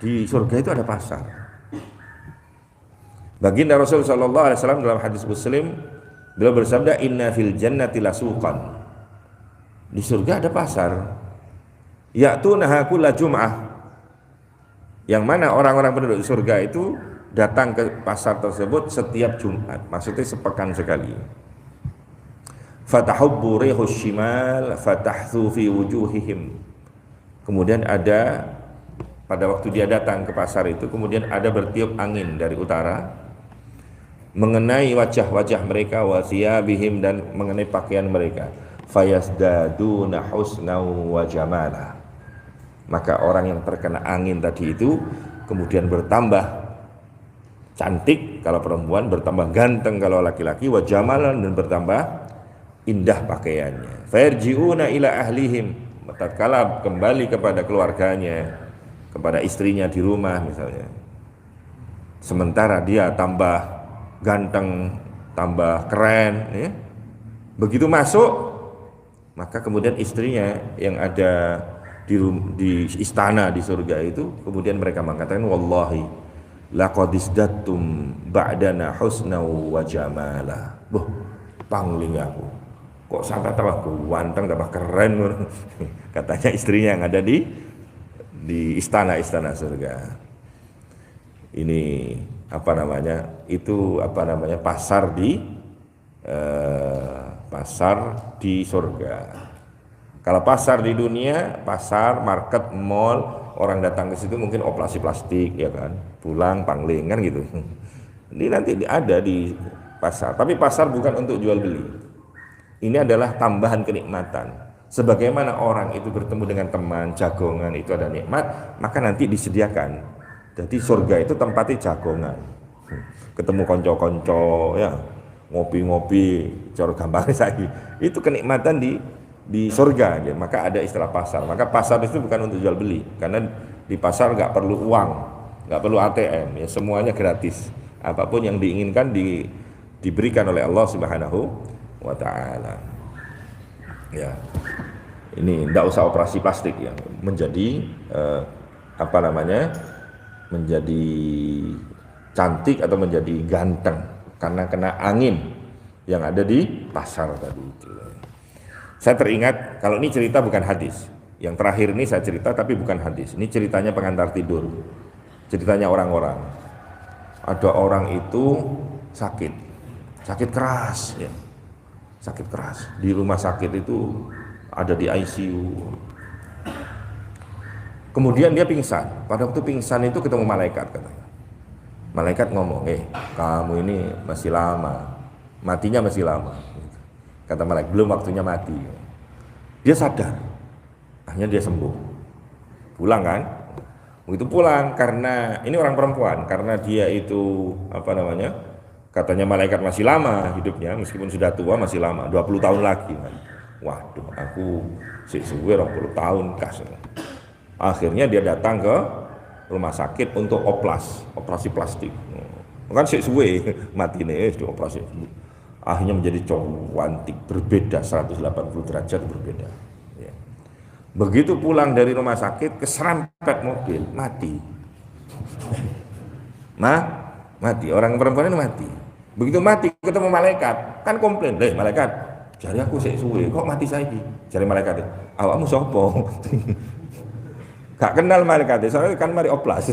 Di surga itu ada pasar. Baginda Rasul sallallahu alaihi wasallam dalam hadis Muslim, beliau bersabda, "Inna fil jannati lasuqan." Di surga ada pasar. Ya'tunaha kulla jum'ah. Yang mana orang-orang penduduk surga itu datang ke pasar tersebut setiap Jumat, maksudnya sepekan sekali. Fatahubbu rihus shimal fatahthu fi wujuhihim. Kemudian ada pada waktu dia datang ke pasar itu, kemudian ada bertiup angin dari utara mengenai wajah-wajah mereka, wa thiyabihim, dan mengenai pakaian mereka. Fayasdaduna husna wa jamala. Maka orang yang terkena angin tadi itu kemudian bertambah cantik kalau perempuan, bertambah ganteng kalau laki-laki, wa jamalan, dan bertambah indah pakaiannya. Farji'una ila ahlihim, tatkala kembali kepada keluarganya, kepada istrinya di rumah misalnya, sementara dia tambah ganteng, tambah keren, ya. Begitu masuk, maka kemudian istrinya yang ada di istana di surga itu, kemudian mereka mengatakan, wallahi laqad izdattum ba'dana husna wa jamala. Boh, pangling aku, kok sampai tambah ganteng, tambah keren. Katanya istrinya yang ada di istana surga. Ini apa namanya? Itu apa namanya? Pasar di surga. Kalau pasar di dunia, pasar, market, mall, orang datang ke situ mungkin operasi plastik, ya kan, pulang pangling kan gitu. Ini nanti ada di pasar, tapi pasar bukan untuk jual beli. Ini adalah tambahan kenikmatan. Sebagaimana orang itu bertemu dengan teman, jagongan, itu ada nikmat, maka nanti disediakan. Jadi surga itu tempatnya jagongan. Ketemu konco-konco, ya, ngopi-ngopi, cara gampangnya saya. Itu kenikmatan di surga, ya. Maka ada istilah pasar. Maka pasar itu bukan untuk jual beli, karena di pasar nggak perlu uang, nggak perlu ATM, ya, semuanya gratis. Apapun yang diinginkan diberikan oleh Allah Subhanahu wa Ta'ala. Ya, ini tidak usah operasi plastik, ya, menjadi menjadi cantik atau menjadi ganteng karena kena angin yang ada di pasar tadi itu. Saya teringat, kalau ini cerita bukan hadis, yang terakhir ini saya cerita tapi bukan hadis, ini ceritanya pengantar tidur, ceritanya orang-orang. Ada orang itu sakit keras, ya. Sakit keras di rumah sakit itu, ada di ICU. Kemudian dia pingsan. Pada waktu pingsan itu ketemu malaikat, katanya. Malaikat ngomong, kamu ini masih lama, matinya masih lama. Kata malaikat, belum waktunya mati. Dia sadar, akhirnya dia sembuh. Pulang kan? Begitu pulang, karena ini orang perempuan, karena dia itu katanya malaikat masih lama hidupnya, meskipun sudah tua masih lama, 20 tahun lagi. Waduh, aku suwe 20 tahun kas. Akhirnya dia datang ke rumah sakit untuk operasi plastik. Kan suwe mati nih, operasi. Akhirnya menjadi cantik, berbeda 180 derajat berbeda. Ya. Begitu pulang dari rumah sakit, keserempet mobil, mati. Mati, orang perempuan ini mati. Begitu mati ketemu malaikat, kan komplain, malaikat, jari aku sik suwe, kok mati saiki? Jari malaikat, awakmu sapa? Gak kenal malaikat, soalnya kan mari oplas.